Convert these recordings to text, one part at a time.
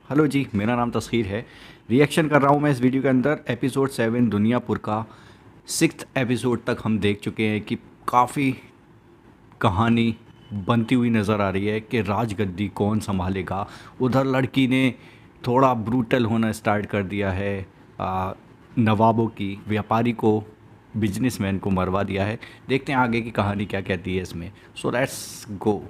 Hello जी, मेरा नाम तस्खीर है। रिएक्शन कर रहा हूँ मैं इस वीडियो के अंदर। एपिसोड 7 दुनियापुर का 6th एपिसोड तक हम देख चुके हैं कि काफ़ी कहानी बनती हुई नज़र आ रही है कि राजगद्दी कौन संभालेगा। उधर लड़की ने थोड़ा ब्रूटल होना स्टार्ट कर दिया है। नवाबों की व्यापारी को, बिजनेसमैन को मरवा दिया है। देखते हैं आगे की कहानी क्या कहती है इसमें। So let's go.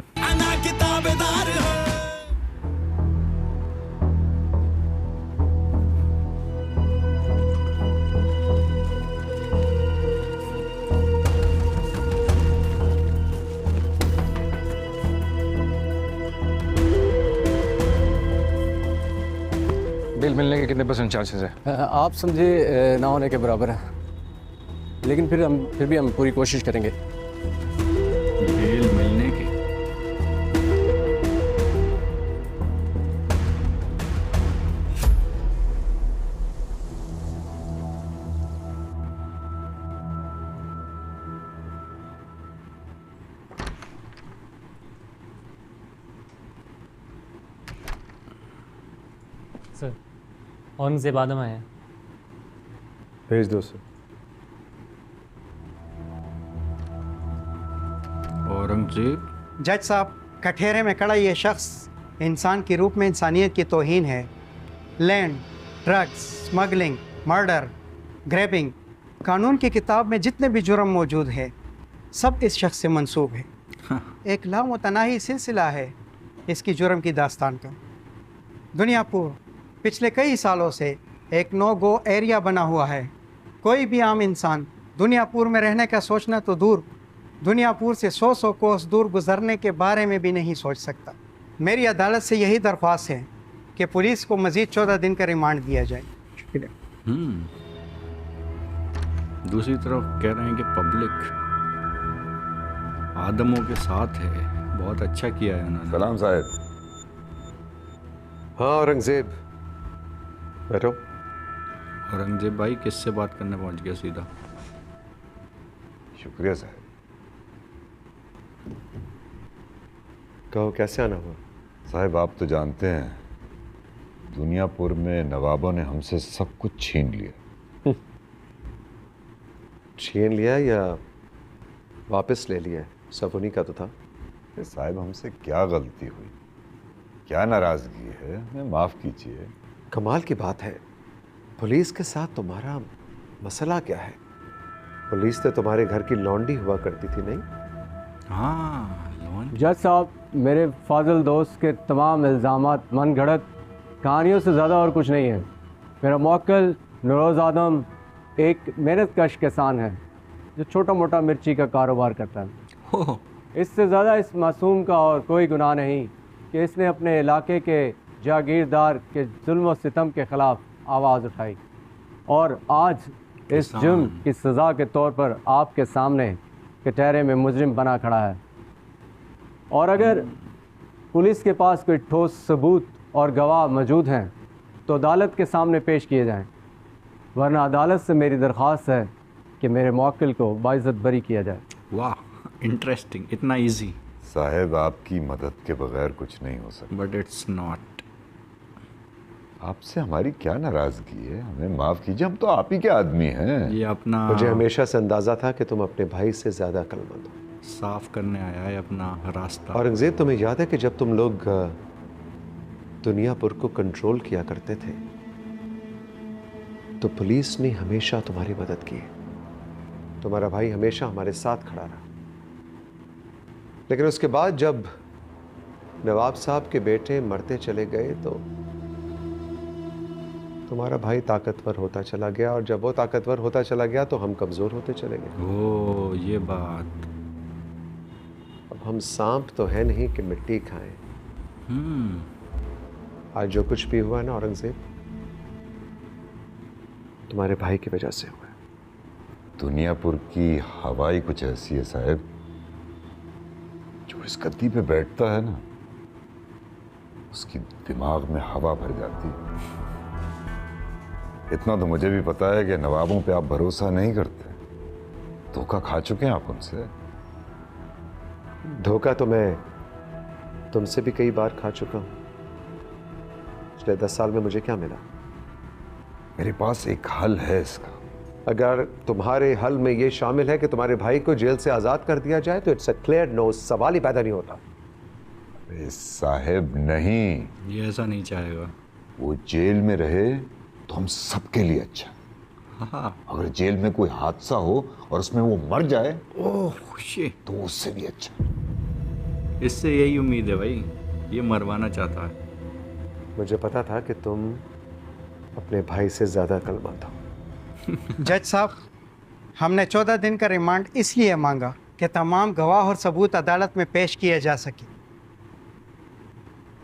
बिल मिलने के कितने परसेंट चांसेस है? आप समझे ना होने के बराबर है, लेकिन फिर भी हम पूरी कोशिश करेंगे। बेल मिलने के सर, औरंगजेब आदम आए हैं। भेज दो सर। औरंगजेब। जज साहब, कठेरे में खड़ा ये शख्स इंसान के रूप में इंसानियत की तौहीन है। Land, drugs, smuggling, murder, grabbing, कानून की किताब में जितने भी जुर्म मौजूद है सब इस शख्स से मंसूब है। एक लामुतनाही सिलसिला है इसकी जुर्म की दास्तान का। दुनियापुर पिछले कई सालों से एक नो गो एरिया बना हुआ है। कोई भी आम इंसान दुनियापुर में रहने का सोचना तो दूर, दुनियापुर से 100 कोस दूर गुजरने के बारे में भी नहीं सोच सकता। मेरी अदालत से यही दरख्वास्त है कि पुलिस को मज़ीद 14 दिन का रिमांड दिया जाए। शुक्रिया। दूसरी तरफ कह रहे हैं कि पब्लिक आदमों के साथ है। बहुत अच्छा किया है उन्होंने। सलाम साहब। हाँ औरंगजेब, बैठो। औरंगजेब भाई किससे बात करने पहुंच गया सीधा। शुक्रिया साहब। कहो कैसे आना हुआ? साहब आप तो जानते हैं दुनियापुर में नवाबों ने हमसे सब कुछ छीन लिया। छीन लिया या वापस ले लिया? सब उन्हीं का तो था। साहब हमसे क्या गलती हुई, क्या नाराजगी है, हमें माफ कीजिए। कमाल की बात है, पुलिस के साथ तुम्हारा मसला क्या है? पुलिस तो तुम्हारे घर की लौंडी हुआ करती थी, नहीं? हाँ, जज साहब, मेरे फाजिल दोस्त के तमाम इल्ज़ामात मन घड़त कहानियों से ज़्यादा और कुछ नहीं है। मेरा मौक्किल नरोज़ आदम एक मेहनत कश किसान है जो छोटा मोटा मिर्ची का कारोबार करता है। इससे ज़्यादा इस मासूम का और कोई गुनाह नहीं कि इसने अपने इलाके के जागीरदार के जुल्म और सितम के ख़िलाफ़ आवाज़ उठाई और आज इस जुर्म की सज़ा के तौर पर आपके सामने कटहरे में मुजरिम बना खड़ा है। और अगर पुलिस के पास कोई ठोस सबूत और गवाह मौजूद हैं तो अदालत के सामने पेश किए जाएं, वरना अदालत से मेरी दरख्वास्त है कि मेरे मौक्किल को बाइज़्ज़त बरी किया जाए। वाह, इंटरेस्टिंग। इतना इजी। साहब आपकी मदद के बगैर कुछ नहीं हो सकता। But it's not. आपसे हमारी क्या नाराजगी है, हमें माफ कीजिए, हम तो आप ही के आदमी हैं। ये अपना मुझे हमेशा से अंदाज़ा था कि तुम अपने भाई से ज़्यादा अक्लमंद हो। साफ करने आया है अपना रास्ता। औरंगजेब, तुम्हें याद है कि जब तुम लोग दुनियापुर को कंट्रोल किया करते थे तो पुलिस ने हमेशा तुम्हारी मदद की। तुम्हारा भाई हमेशा हमारे साथ खड़ा रहा। लेकिन उसके बाद जब नवाब साहब के बेटे मरते चले गए तो तुम्हारा भाई ताकतवर होता चला गया, और जब वो ताकतवर होता चला गया तो हम कमज़ोर होते चले गए। ओ, ये बात। अब हम सांप तो है नहीं कि मिट्टी खाएं। आज जो कुछ भी हुआ ना औरंगजेब, तुम्हारे भाई की वजह से हुआ है। दुनियापुर की हवा ही कुछ ऐसी है साहब, जो इस गद्दी पे बैठता है ना उसकी दिमाग में हवा भर जाती है। इतना तो मुझे भी पता है कि नवाबों पे आप भरोसा नहीं करते। धोखा खा चुके हैं आप उनसे। धोखा तो मैं तुमसे भी कई बार खा चुका हूं, पिछले 10 साल में मुझे क्या मिला? मेरे पास एक हल है इसका। अगर तुम्हारे हल में ये शामिल है कि तुम्हारे भाई को जेल से आजाद कर दिया जाए तो इट्स अ क्लियर नो, सवाल ही पैदा नहीं होता। अरे साहब नहीं, ये ऐसा नहीं चाहेगा। वो जेल में रहे तो हम सबके लिए अच्छा। हाँ। अगर जेल में कोई हादसा हो और उसमें वो मर जाए ओह शिट, तो उससे भी अच्छा। इससे यही उम्मीद है भाई, ये मरवाना चाहता है। मुझे पता था कि तुम अपने भाई से ज्यादा अक्लमंद हो। जज साहब, हमने 14 दिन का रिमांड इसलिए मांगा कि तमाम गवाह और सबूत अदालत में पेश किए जा सके।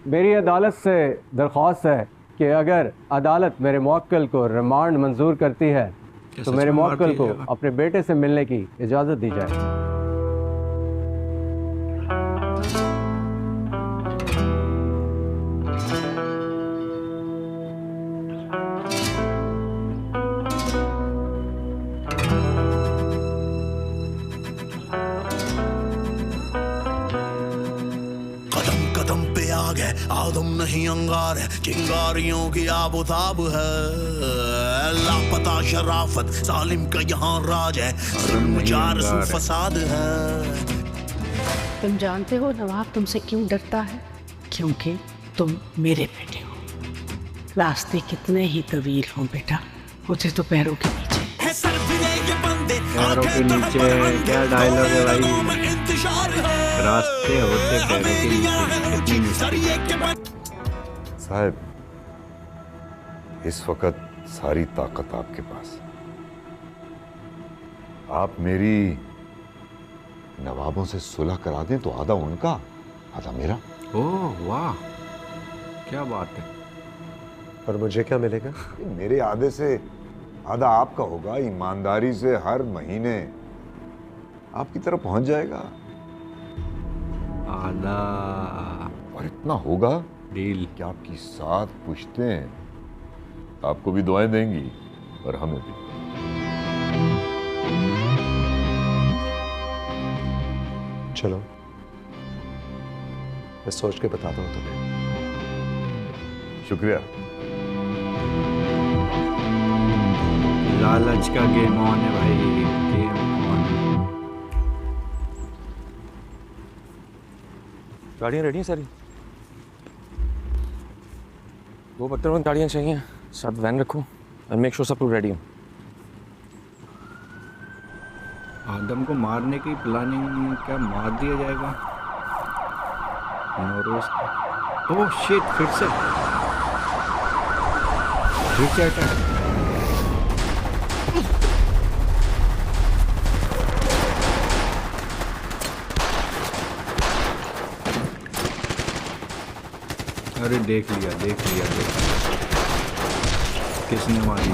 मेरी अदालत से दरख्वास्त है कि अगर अदालत मेरे मौक्किल को रिमांड मंजूर करती है तो सच मेरे में मार मौक्किल को दिया? अपने बेटे से मिलने की इजाज़त दी जाए। कदम कदम पे आग है, आदम नहीं अंगार है, चिंगारियों की आबोताब है। लापता शराफत जालिम का यहाँ राज है, जुल्म जारसू फसाद है। तुम जानते हो नवाब तुमसे क्यों डरता है? क्योंकि तुम मेरे बेटे हो। रास्ते कितने ही तवील हों बेटा, मुझे तो पैरों के नीचे। है सर फिरे ये बंदे, पैरों के नीचे क्या डायलॉग है भाई। इंतजार है। रास्ते होते पैरों के नीचे, कितनी मिस्टेक। साहब, इस वक्त सारी ताकत आपके पास। आप मेरी नवाबों से सुलह करा दें तो आधा उनका आधा मेरा। ओह वाह, क्या बात है। और मुझे क्या मिलेगा? मेरे आधे से आधा आपका होगा। ईमानदारी से हर महीने आपकी तरफ पहुंच जाएगा आधा और इतना होगा डील। कि आपकी 7 पुश्तें आपको भी दुआएं देंगी और हमें भी। चलो, मैं सोच के बताता हूँ तुम्हें। शुक्रिया। लालच का गेम ऑन है भाई, गेम ऑन। गाड़ियाँ रेडी हैं सारी? 2 बख्तर गाड़ियाँ चाहिए, साथ वैन रखो और मेक श्योर सब कुछ रेडी हो। आदम को मारने की प्लानिंग, क्या मार दिया जाएगा? नौरोज, ओह शिट, फिर से अटैक। अरे देख लिया किसने मारी।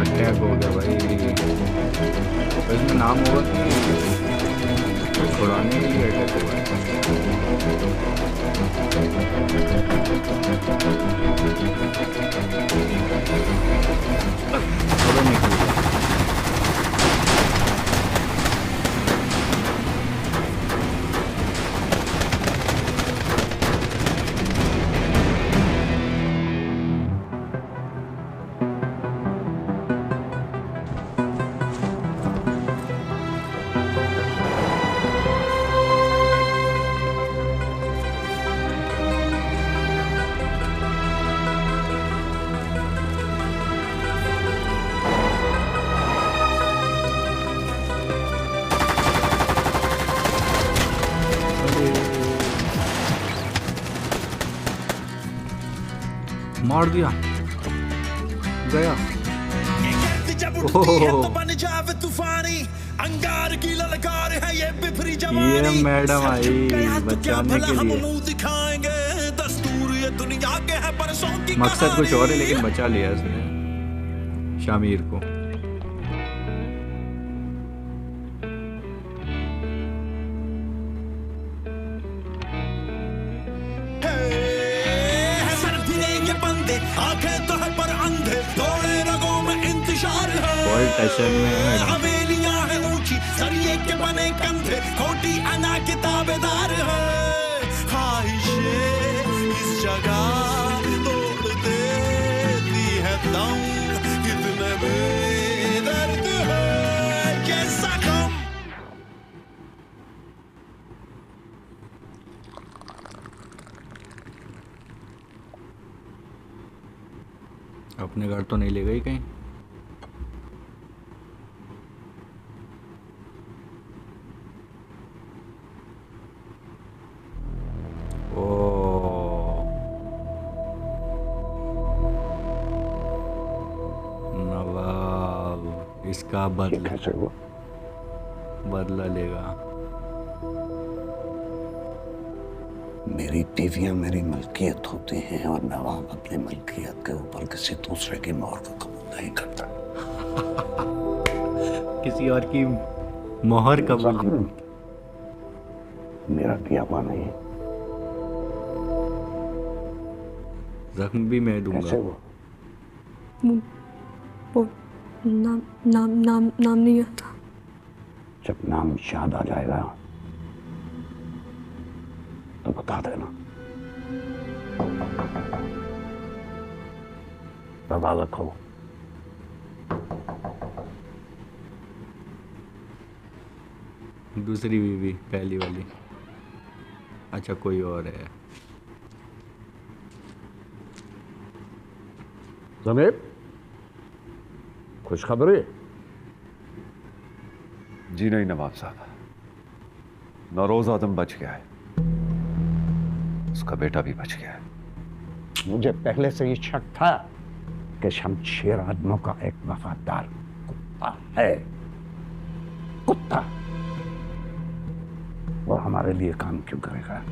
अटैक हो गया भाई। तो इसमें नाम होगा कि छुड़ाने के लिए अटैक हुआ है। मार दिया गया। ये मैडम आई बचाने के लिए। मकसद कुछ और है लेकिन बचा लिया इसने शामिर को। आंखें तो है पर अंधे, थोड़े रगों में इंतजार बॉल है। टचन में है। हवेलियां हैं ऊंची, सरिये के बने कंधे, खोटी अना के ताबेदार है। ख्वाहिशें इस जगह तोड़ देती है दम, कितने बेदर्द है ये जख्म। अपने घर तो नहीं ले गई कहीं? ओ नवाब इसका बदला लेगा। मेरी बीवियां मेरी मलकियत होती हैं और नवाब अपनी मलकियत के ऊपर किसी दूसरे की मोहर को कबूल नहीं करता। किसी और की मोहर कबूल नहीं। मेरा किया हुआ नहीं। जख्म भी मैं दूंगा। वो नाम नाम नाम नाम नहीं आता। जब नाम याद आ जाएगा तो बता देना। दबा रखो। दूसरी बीवी पहली वाली? अच्छा कोई और है। जनाब खुशखबरी? जी नहीं नवाब साहब, नौरोज आदम बच गया है, उसका बेटा भी बच गया है। मुझे पहले से ही शक था कि शमशेर आदमों का एक वफादार कुत्ता है। कुत्ता वो हमारे लिए काम क्यों करेगा?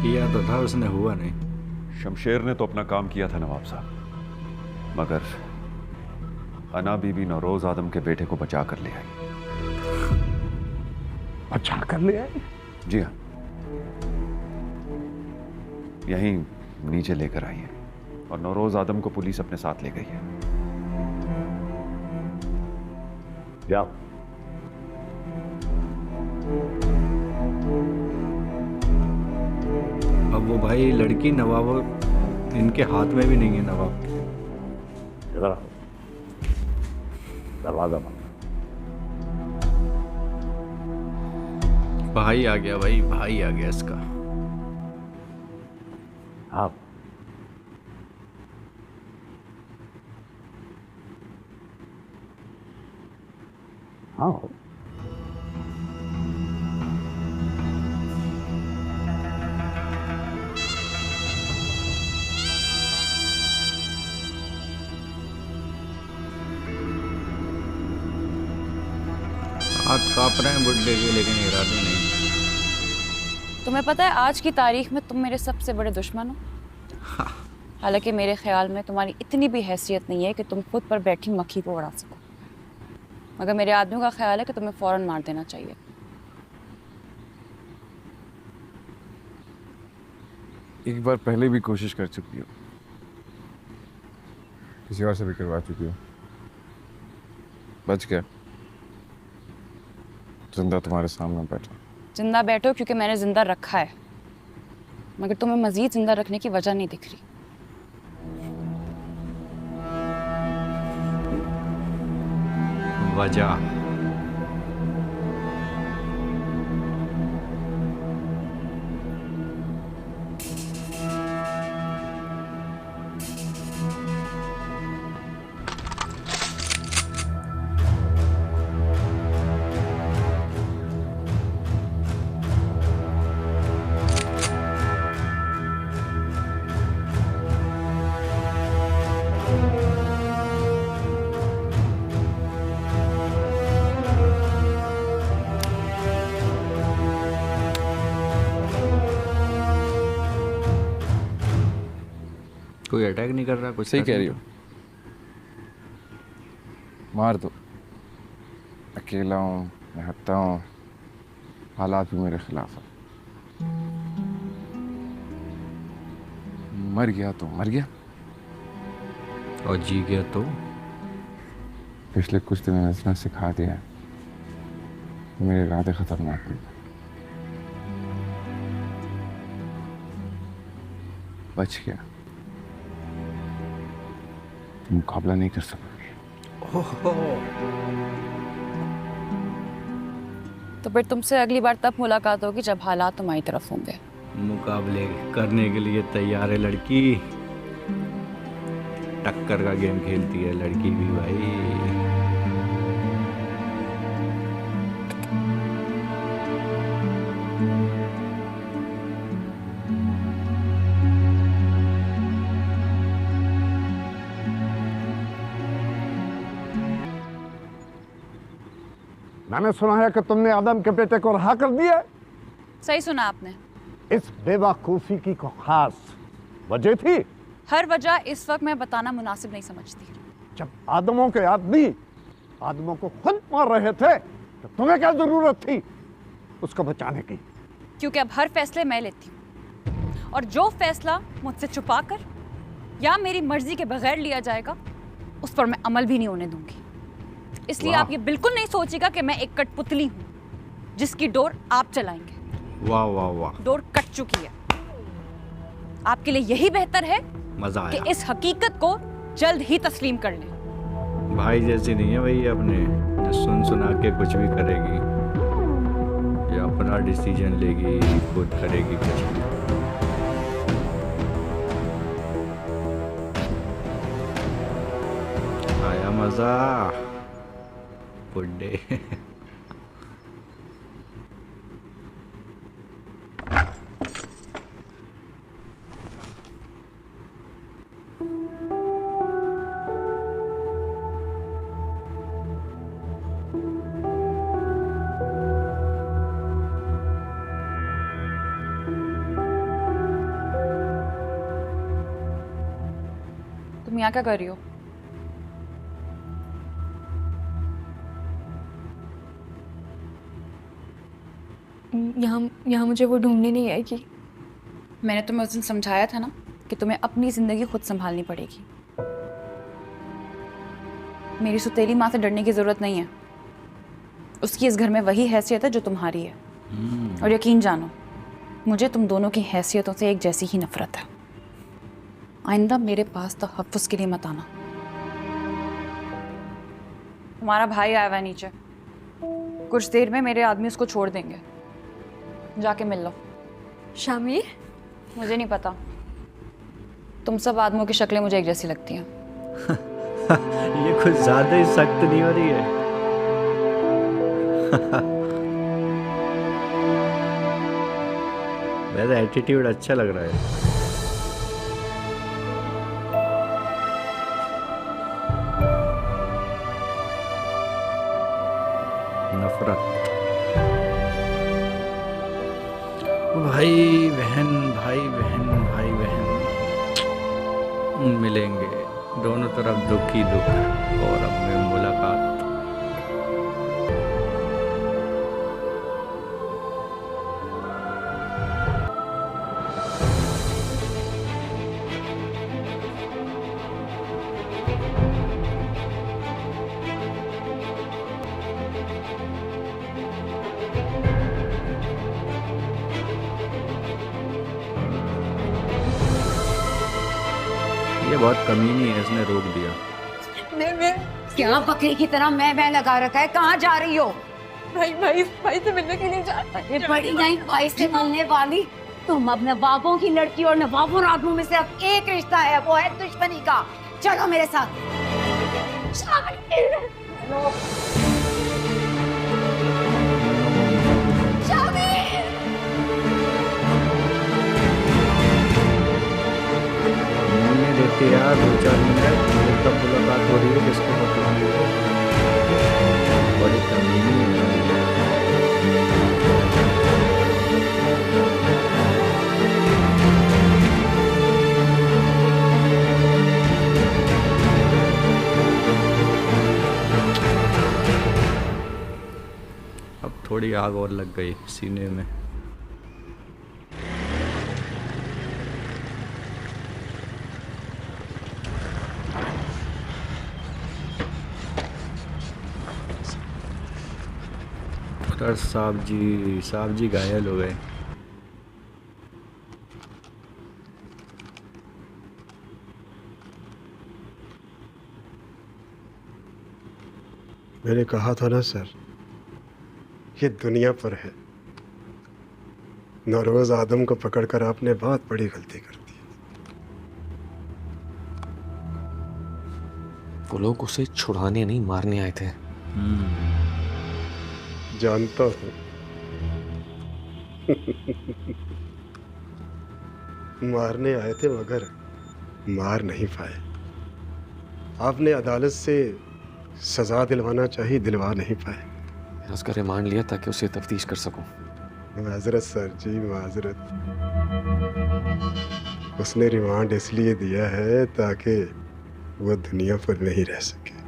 किया तो था उसने, हुआ नहीं। शमशेर ने तो अपना काम किया था नवाब साहब, मगर अना बीबी नौरोज आदम के बेटे को बचा कर ले आई। बचा कर ले आई? जी हाँ, यहीं नीचे लेकर आई है और नौरोज आदम को पुलिस अपने साथ ले गई है। जाओ। अब वो भाई लड़की नवाब इनके हाथ में भी नहीं है। नवाब इधर आओ। दरवाजा बंद। भाई आ गया, भाई भाई आ गया इसका। आप आओ। हाथ कांप रहे हैं बुड्ढे के, लेकिन इरादे नहीं। तुम्हें पता है आज की तारीख में तुम मेरे सबसे बड़े दुश्मन हो। हालांकि मेरे ख्याल में तुम्हारी इतनी भी हैसियत नहीं है कि तुम खुद पर बैठी मक्खी को उड़ा सको, मगर मेरे आदमियों का ख्याल है कि तुम्हें फौरन मार देना चाहिए। एक बार पहले भी कोशिश कर चुकी हो, किसी और से भी करवा चुकी हो, बच गया। जिंदा तुम्हारे सामने बैठा। जिंदा बैठो क्योंकि मैंने जिंदा रखा है, मगर तुम्हें मजीद जिंदा रखने की वजह नहीं दिख रही। वजह कोई अटैक नहीं कर रहा, कुछ सही कह रही हो। मार दो। अकेला हूँ, निहत्था हूँ, हालात भी मेरे खिलाफ है। मर गया तो मर गया, और जी गया तो? पिछले कुछ दिनों ने इसने सिखा दिया है, मेरे इरादे खतरनाक हैं। बच गया, तुम मुकाबला नहीं कर सकोगे। तो फिर तुमसे अगली बार तब मुलाकात होगी जब हालात तुम्हारी तरफ होंगे। मुकाबले करने के लिए तैयार है लड़की। टक्कर का गेम खेलती है लड़की भी भाई। मैंने सुना है कि तुमने आदम के बेटे को रहा कर दिया। सही सुना आपने। इस बेवकूफी की को खास वजह थी? हर वजह इस वक्त मैं बताना मुनासिब नहीं समझती। जब आदमों के आदमी आदमों को खुद मार रहे थे तो तुम्हें क्या जरूरत थी उसको बचाने की? क्योंकि अब हर फैसले मैं लेती हूँ, और जो फैसला मुझसे छुपा कर या मेरी मर्जी के बगैर लिया जाएगा उस पर मैं अमल भी नहीं होने दूंगी। इसलिए आप ये बिल्कुल नहीं सोचिएगा कि मैं एक कठपुतली हूँ जिसकी डोर आप चलाएंगे। वाह वाह वाह, डोर कट चुकी है। आपके लिए यही बेहतर है मजा आया। कि इस हकीकत को जल्द ही तस्लीम कर लें। भाई जैसी नहीं है भाई अपने, जो सुन सुना के कुछ भी करेगी, ये अपना डिसीजन लेगी, खुद करेगी कुछ भी। आया मजा बुड्ढे। तुम यहाँ क्या कर रही हो? यहाँ मुझे वो ढूंढने नहीं आएगी। मैंने तुम्हें उस दिन समझाया था ना कि तुम्हें अपनी जिंदगी खुद संभालनी पड़ेगी। मेरी सुतेली माँ से डरने की जरूरत नहीं है। उसकी इस घर में वही हैसियत है जो तुम्हारी है। और यकीन जानो, मुझे तुम दोनों की हैसियतों से एक जैसी ही नफरत है। आइंदा मेरे पास तहफ़्फ़ुज़ के लिए मत आना। तुम्हारा भाई आया हुआ है नीचे, कुछ देर में मेरे आदमी उसको छोड़ देंगे। जाके मिल लो। शामिर? मुझे नहीं पता, तुम सब आदमियों की शक्लें मुझे एक जैसी लगती हैं। ये कुछ ज्यादा ही सख्त नहीं हो रही है? वैसे एटीट्यूड अच्छा लग रहा है। नफरत। भाई बहन भाई बहन भाई बहन मिलेंगे, दोनों तरफ दुख ही दुख, और अब में मुलाकात। ये बहुत कमीनी है, इसने रोक दिया। क्या बकरी की तरह मैं लगा रखा है? कहाँ जा रही हो? भाई से मिलने के लिए जा रही ये बड़ी नहीं भाई से मिलने वाली। तुम अब नवाबों की लड़की और नवाबों आदमियों में सिर्फ एक रिश्ता है, वो है दुश्मनी का। चलो मेरे साथ। देते यार 2-4 मिनट, तब मुलाकात हो रही है, किसको मतलब बड़ी कमीनी है। अब थोड़ी आग और लग गई सीने में। डॉक्टर साहब जी घायल हो गए। मैंने कहा था ना सर, ये दुनिया पर है। नौरोज आदम को पकड़कर आपने बहुत बड़ी गलती कर दी। वो लोग उसे छुड़ाने नहीं मारने आए थे। जानता हूं। मारने आए थे मगर मार नहीं पाए। आपने अदालत से सजा दिलवाना चाहिए, दिलवा नहीं पाए। उसका रिमांड लिया ताकि उसे तफ्तीश कर सकूं। माजरत सर जी, माजरत। उसने रिमांड इसलिए दिया है ताकि वो दुनिया पर नहीं रह सके।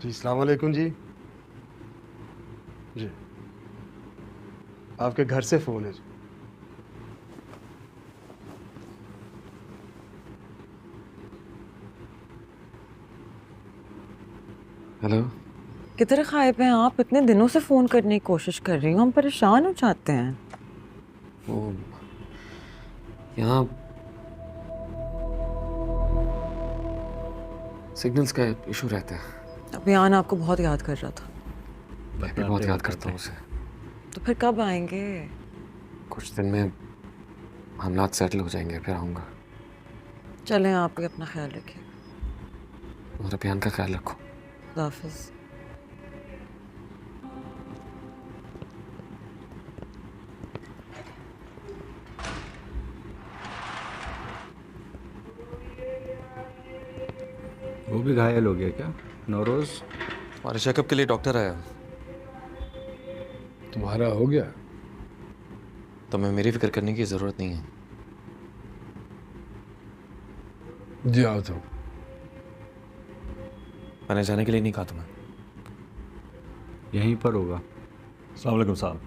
जी अस्सलाम वालेकुम जी। जी आपके घर से फ़ोन है जी। हेलो। किधर गायब हैं आप? इतने दिनों से फ़ोन करने की कोशिश कर रही हूँ, हम परेशान हो जाते हैं। वो यहाँ सिग्नल्स का इशू रहता है। अभियान आपको बहुत याद कर रहा था। मैं भी बहुत याद करता हूँ उसे। तो फिर कब आएंगे? कुछ दिन में हालात सेटल हो जाएंगे, फिर आऊँगा। चलें, आप भी अपना ख्याल रखिए। और अभियान का ख्याल रखो। खुदा हाफिज़। वो भी घायल हो गया क्या नौरोज? हमारे चेकअप के लिए डॉक्टर आया। तुम्हारा हो गया? तो मैं मेरी फिक्र करने की ज़रूरत नहीं है। जाओ तो। मैंने जाने के लिए नहीं कहा तुम्हें। यहीं पर होगा। अस्सलाम वालेकुम साहब।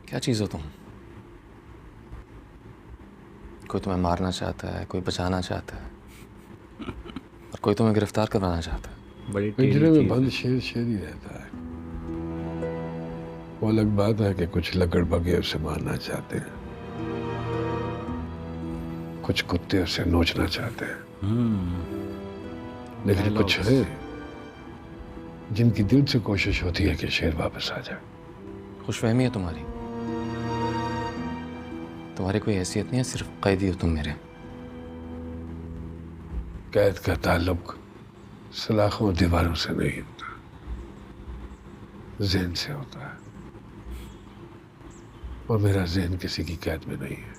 क्या चीज़ हो तुम? कोई तुम्हें मारना चाहता है, कोई बचाना चाहता है, और कोई तुम्हें गिरफ्तार करवाना चाहता है। बड़ी पिंजरे में बंद शेर शेर ही रहता है। वो अलग बात है कि कुछ लकड़बगे उसे मारना चाहते हैं, कुछ कुत्ते उसे नोचना चाहते हैं, लेकिन कुछ है जिनकी दिल से कोशिश होती है कि शेर वापस आ जाए। खुशफहमी है तुम्हारी। तुम्हारी कोई हैसियत नहीं है, सिर्फ कैदी हो तुम मेरे। कैद का ताल्लुक सलाखों और दीवारों से नहीं होता, ज़हन से होता है, और मेरा ज़हन किसी की कैद में नहीं है।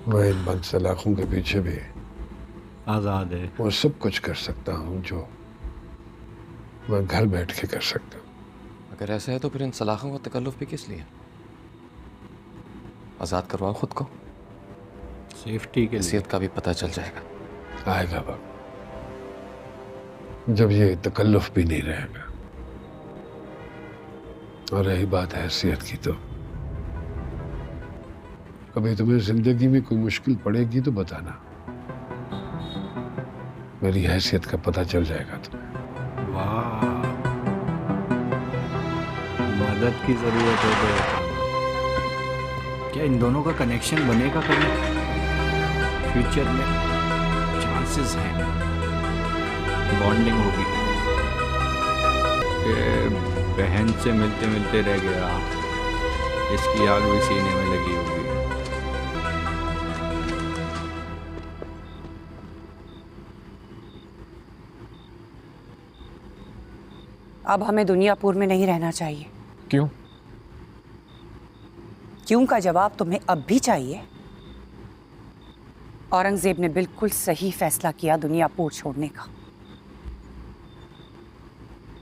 मैं इन बंद सलाखों के पीछे भी आज़ाद है। वो सब कुछ कर सकता हूँ जो मैं घर बैठ के कर सकता हूँ। अगर ऐसा है तो फिर इन सलाखों का तकल्लुफ़ भी किस लिए? आज़ाद करवाओ खुद को, सेफ्टी के हैसियत का भी पता चल जाएगा। आएगा वक्त जब ये तकल्लुफ़ भी नहीं रहेगा। और रही बात हैसियत की, तो कभी तुम्हें जिंदगी में कोई मुश्किल पड़ेगी तो बताना, मेरी हैसियत का पता चल जाएगा तुम्हें। वाह, मदद की ज़रूरत है तो क्या इन दोनों का कनेक्शन बनेगा कभी फ्यूचर में? चांसेस हैं, बॉन्डिंग होगी। बहन से मिलते मिलते रह गया, इसकी आग भी सीने में लगी होगी। अब हमें दुनियापुर में नहीं रहना चाहिए। क्यों? क्यों का जवाब तुम्हें अब भी चाहिए? औरंगजेब ने बिल्कुल सही फैसला किया दुनियापुर छोड़ने का।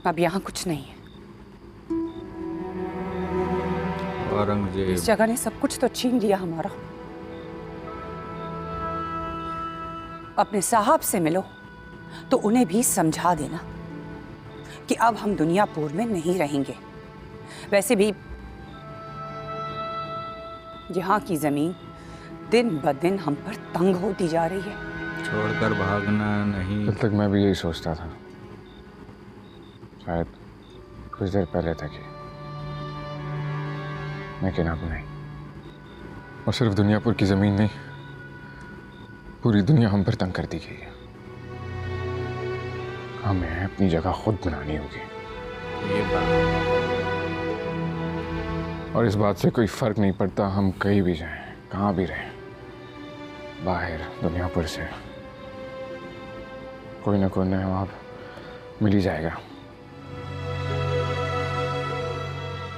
अब यहाँ कुछ नहीं है। औरंगजेब। इस जगह ने सब कुछ तो छीन लिया हमारा। अपने साहब से मिलो तो उन्हें भी समझा देना कि अब हम दुनियापुर में नहीं रहेंगे। वैसे भी यहाँ की जमीन दिन ब दिन हम पर तंग होती जा रही है। छोड़कर भागना नहीं। कल तक मैं भी यही सोचता था, शायद कुछ देर पहले तक ही, लेकिन अब नहीं। और सिर्फ दुनियापुर की जमीन नहीं, पूरी दुनिया हम पर तंग कर दी गई है। हमें अपनी जगह खुद बनानी होगी। ये बात। और इस बात से कोई फर्क नहीं पड़ता हम कहीं भी जाएं, कहाँ भी रहें, बाहर दुनियापुर से कोई ना कोई नवाब मिल ही जाएगा।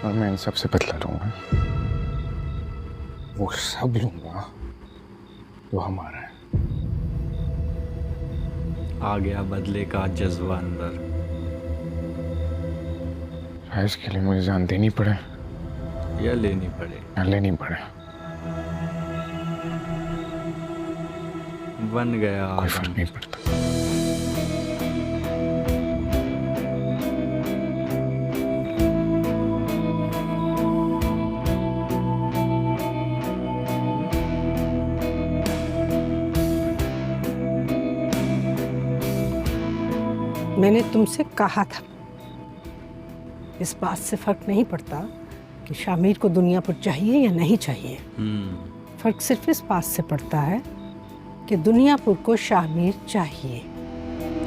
और मैं इन सब से बदला लूंगा, वो सब लूंगा जो हमारा है। आ गया बदले का जज्बा अंदर। शायद इसके लिए मुझे जान देनी पड़े या लेनी पड़े। या लेनी पड़े। बन गया। कोई फर्क नहीं पड़ता। मैंने तुमसे कहा था, इस बात से फर्क नहीं पड़ता कि शामिर को दुनियापुर चाहिए या नहीं चाहिए। फर्क सिर्फ इस बात से पड़ता है कि दुनियापुर को शामिर चाहिए।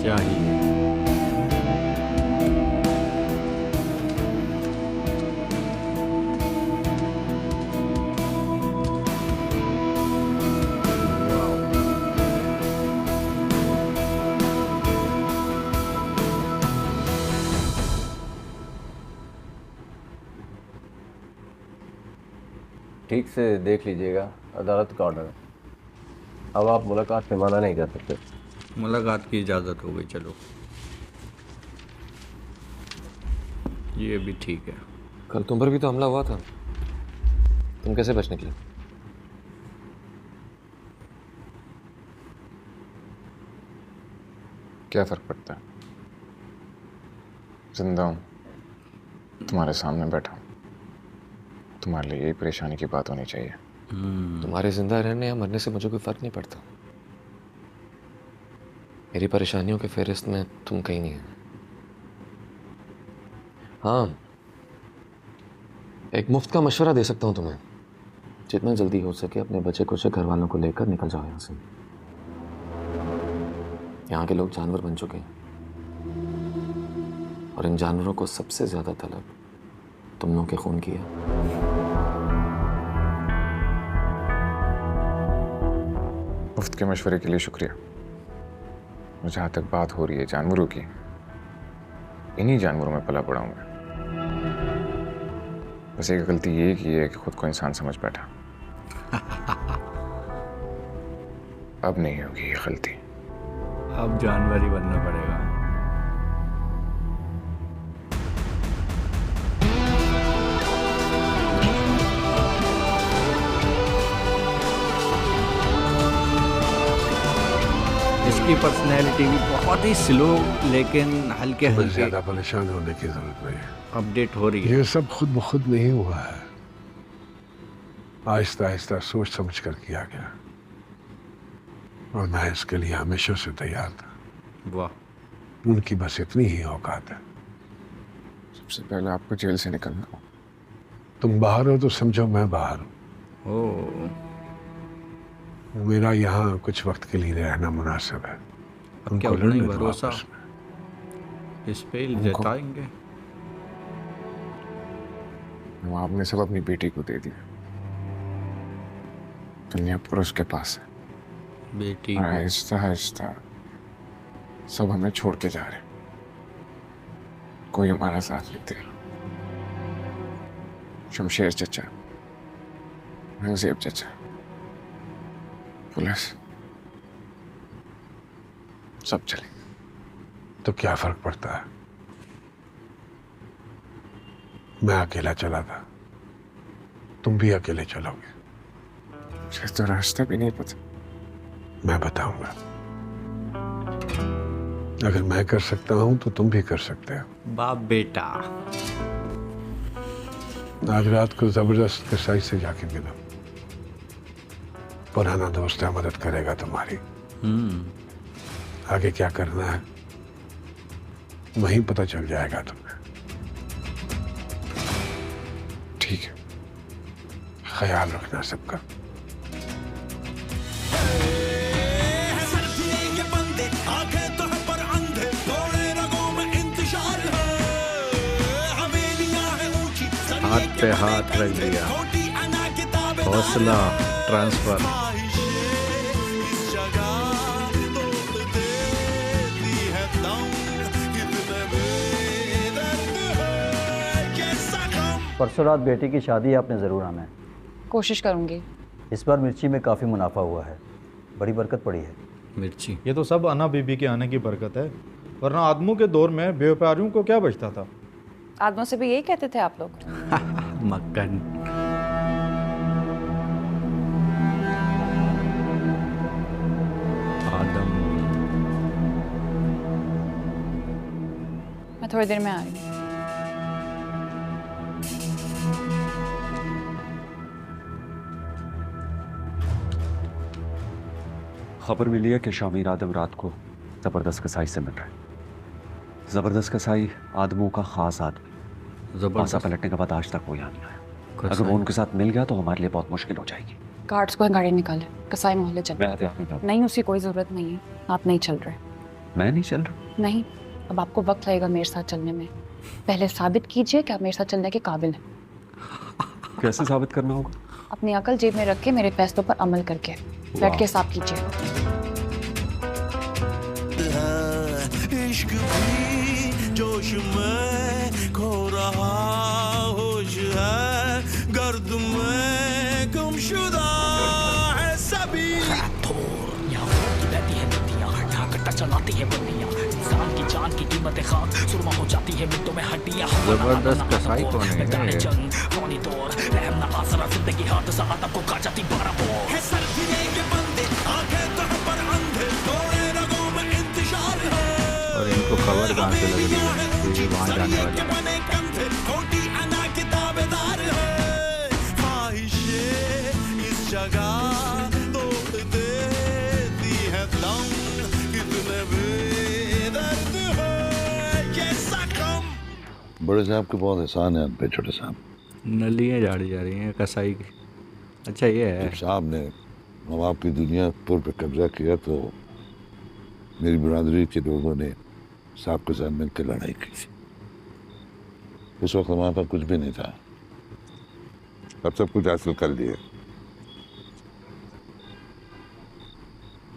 चाहिए। ठीक से देख लीजिएगा, अदालत का ऑर्डर है। अब आप मुलाकात से मना नहीं कर सकते। मुलाकात की इजाज़त हो गई। चलो ये भी ठीक है। कल तुम पर भी तो हमला हुआ था, तुम कैसे बच निकले? क्या फर्क पड़ता है? जिंदा हूं, तुम्हारे सामने बैठा हूं। तुम्हारे लिए यही परेशानी की बात होनी चाहिए। तुम्हारे जिंदा रहने या मरने से मुझे कोई फर्क नहीं पड़ता। मेरी परेशानियों के फहरिस्त में तुम कहीं नहीं है। हाँ, एक मुफ्त का मशवरा दे सकता हूँ तुम्हें। जितना जल्दी हो सके अपने बच्चे कुछ घर वालों को लेकर निकल जाओ यहाँ से। यहाँ के लोग जानवर बन चुके हैं और इन जानवरों को सबसे ज्यादा तलब तुम लोगों के खून की है। मुफ्त के मशवरे के लिए शुक्रिया। और जहाँ तक बात हो रही है जानवरों की, इन्हीं जानवरों में पला पड़ा हूं मैं। बस एक गलती ये की है कि खुद को इंसान समझ बैठा। अब नहीं होगी ये गलती। अब जानवर ही बनना पड़ेगा। इसकी पर्सनैलिटी भी बहुत ही स्लो लेकिन हल्के हल्के। ज़्यादा परेशान होने की जरूरत नहीं है। अपडेट हो रही है। ये सब खुद ब खुद नहीं हुआ है, आहिस्ता आहिस्ता सोच समझ कर किया गया, और मैं इसके लिए हमेशा से तैयार था। वाह। उनकी बस इतनी ही औकात है। सबसे पहले आपको जेल से निकलना हो। तुम बाहर हो तो समझो मैं बाहर हूँ। ओह। मेरा यहाँ कुछ वक्त के लिए रहना मुनासिब है। अब क्या उतना ही भरोसा इस पे जताएंगे? आपने सब अपनी बेटी को दे दिया, दुनियापुर उसके पास है। बेटी और आहिस्ता आहिस्ता सब हमें छोड़ के जा रहे, कोई हमारा साथ नहीं दे रहा। शमशेर चचा, नजीब चचा, पुलिस, सब चले। तो क्या फर्क पड़ता है? मैं अकेला चला था, तुम भी अकेले चलोगे? मुझे तो रास्ता भी नहीं पता। मैं बताऊंगा। अगर मैं कर सकता हूं तो तुम भी कर सकते हो। बाप बेटा। आज रात को जबरदस्त कसाई से जाके मिलो। पुराना दोस्त है, मदद करेगा तुम्हारी। आगे क्या करना है वहीं पता चल जाएगा तुम्हें। ठीक है, ख्याल रखना सबका। हाथ पे हाथ रख दिया, हौसला ट्रांसफर। परसों रात बेटी की शादी है, आपने ज़रूर आना है। कोशिश करूंगी। इस बार मिर्ची में काफ़ी मुनाफा हुआ है, बड़ी बरकत पड़ी है। मिर्ची ये तो सब अना बीबी के आने की बरकत है, वरना आदमों के दौर में व्यापारियों को क्या बचता था। आदमों से भी यही कहते थे आप लोग। मक्खन। आदम। मैं थोड़ी देर में आ रही हूँ। खबर मिली है कि शामीर आदम रात को जबरदस्त कसाई से मिल रहा है। जबरदस्त कसाई आदमों का खास आदमी। पासा पलटने के बाद आज तक वो यहाँ नहीं आया। अगर वो उनके साथ मिल गया तो हमारे लिए बहुत मुश्किल हो जाएगी। गार्ड्स को गाड़ी निकाले, कसाई मोहल्ले चल। नहीं, उसकी कोई जरूरत नहीं है। आप नहीं चल रहे। मैं नहीं चल रहा? नहीं, अब आपको वक्त लगेगा मेरे साथ चलने में। पहले साबित कीजिए कि आप मेरे साथ चलने के काबिल हैं। कैसे साबित करना होगा? अपनी अकल जेब में रख के मेरे फैसलों पर अमल करके। बैठ के हिसाब कीजिए। इश्क भी जोश में खो रहा होश है, गर्द में गुमशुदा है सभी। चलाती है बंदियां, इंसान की जान की कीमत खाक सुरमा हो जाती है मिनटों में हड्डियां। जबरदस्त कसाई कौन है? फानी दौर रहम ना आसरा जिंदगी हाथ से आदम को खा जाती 12 बोर है। सर फिरे के बंदे आंखें तो पर अंधे, थोड़े रगों में इंतजार है। और इनको खबर कहाँ से लग रही है कि वहाँ जाने वाले हैं? बने कंधे खोटी अना की ताबेदार है। ख्वाहिशें इस जगह तोड़ देती है दम, कितने बेदर्द है ये जख्म। बड़े साहब के बहुत एहसान है पे छोटे साहब। नलियाँ झाड़ी जा रही हैं कसाई की। अच्छा ये है, जब साहब ने नवाब की दुनिया पुर पे कब्जा किया तो मेरी बिरादरी के लोगों ने साहब के साथ मिलकर लड़ाई की थी। उस वक्त हमारे पास कुछ भी नहीं था, अब सब कुछ हासिल कर लिए।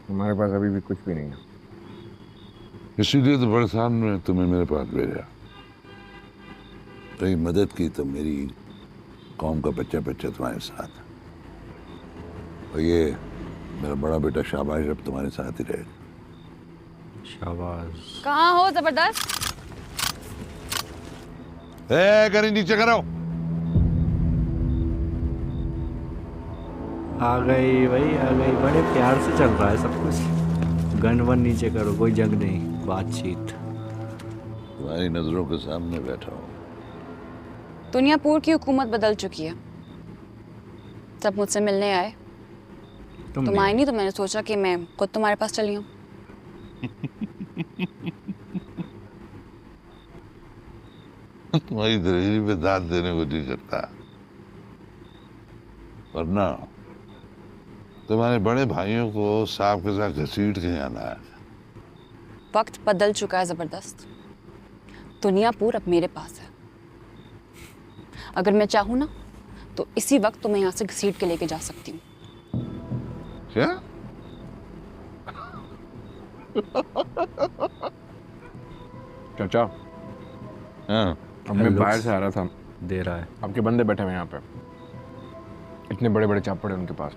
हमारे पास अभी भी कुछ भी नहीं है। इसीलिए तो बड़े साहब ने तुम्हें मेरे पास भेजा। कहीं मदद की तो मेरी कौम का बच्चा बच्चा तुम्हारे साथ, और ये मेरा बड़ा बेटा शाबाश अब तुम्हारे साथ ही रहेगा। शाबाश। कहाँ हो जबरदस्त? करी नीचे करो। आ गई भाई, आ गई। बड़े प्यार से चल रहा है सब कुछ। गन वन नीचे करो, कोई जंग नहीं, बातचीत। तुम्हारी नजरों के सामने बैठा हूँ। दुनियापुर की हुकूमत बदल चुकी है। सब मुझसे मिलने आए। तुम आए नहीं तो मैंने सोचा कि मैं खुद तुम्हारे पास चली हूँ। तुम्हारी दलेरी पे दाद देने को नहीं करता, वरना तुम्हारे बड़े भाइयों को साहब के साथ घसीट के आना है। वक्त बदल चुका है जबरदस्त। दुनियापुर अब मेरे पास है। अगर मैं चाहूँ ना तो इसी वक्त तुम्हें यहाँ से घसीट के लेके जा सकती हूँ। क्या? चाचा, हाँ, अब मैं बाहर से आ रहा था। दे रहा है। आपके बंदे बैठे हुए यहाँ पे, इतने बड़े बड़े चापड़ है उनके पास,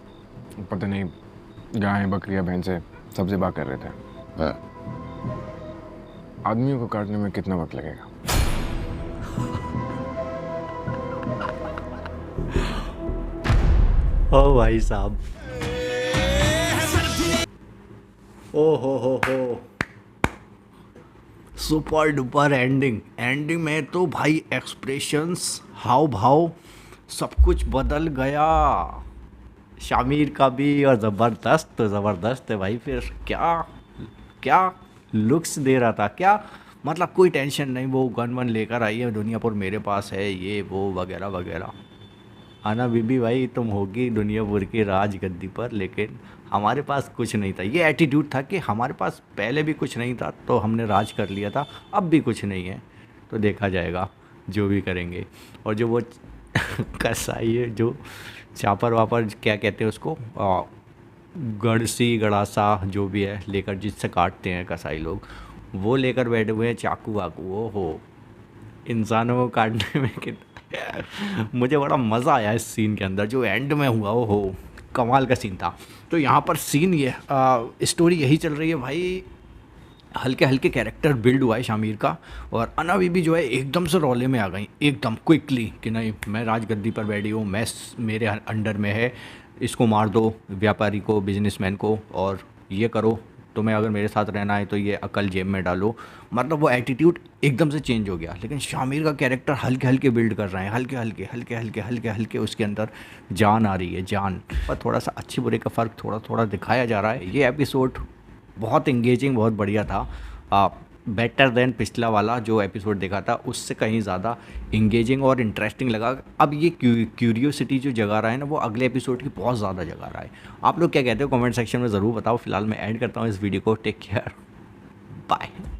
पता नहीं गायें बकरियां भैंसे सब ज़िबा कर रहे थे। हाँ। आदमियों को काटने में कितना वक्त लगेगा? 2 ओ भाई साहब, ओ हो, सुपर डुपर एंडिंग। एंडिंग में तो भाई एक्सप्रेशंस, हाव भाव सब कुछ बदल गया, शामिर का भी। और ज़बरदस्त है भाई। फिर क्या लुक्स दे रहा था, क्या मतलब कोई टेंशन नहीं, वो गन वन लेकर आई है, दुनियापुर मेरे पास है, ये वो वगैरह वगैरह। आना बीबी भाई तुम होगी दुनियापुर की राज गद्दी पर, लेकिन हमारे पास कुछ नहीं था। ये एटीट्यूड था कि हमारे पास पहले भी कुछ नहीं था तो हमने राज कर लिया था, अब भी कुछ नहीं है तो देखा जाएगा जो भी करेंगे। और जो वो कसाई है, जो चापर वापर क्या कहते हैं उसको, गड़सी गड़ासा जो भी है लेकर, जिससे काटते हैं कसाई लोग, वो लेकर बैठे हुए हैं चाकू वाकू। वो हो इंसानों को काटने में कितना मुझे बड़ा मज़ा आया इस सीन के अंदर, जो एंड में हुआ वो हो कमाल का सीन था। तो यहाँ पर सीन ये स्टोरी यही चल रही है भाई, हल्के हल्के कैरेक्टर बिल्ड हुआ है शामिर का। और अना बीबी जो है एकदम से रोले में आ गई, एकदम क्विकली, कि नहीं मैं राजगद्दी पर बैठी हूँ, मैं मेरे अंडर में है, इसको मार दो व्यापारी को, बिजनेसमैन को, और ये करो, तुम्हें अगर मेरे साथ रहना है तो ये अकल जेब में डालो। मतलब वो एटीट्यूड एकदम से चेंज हो गया। लेकिन शामिर का कैरेक्टर हल्के हल्के बिल्ड कर रहे हैं, हल्के हल्के उसके अंदर जान आ रही है, जान। पर थोड़ा सा अच्छे बुरे का फ़र्क थोड़ा दिखाया जा रहा है। ये एपिसोड बहुत इंगेजिंग, बहुत बढ़िया था, बेटर देन पिछला वाला जो एपिसोड देखा था उससे कहीं ज़्यादा इंगेजिंग और इंटरेस्टिंग लगा। अब ये क्यूरियोसिटी जो जगा रहा है ना, वो अगले एपिसोड की बहुत ज़्यादा जगा रहा है। आप लोग क्या कहते हो कमेंट सेक्शन में ज़रूर बताओ। फिलहाल मैं ऐड करता हूँ इस वीडियो को। Take care, bye.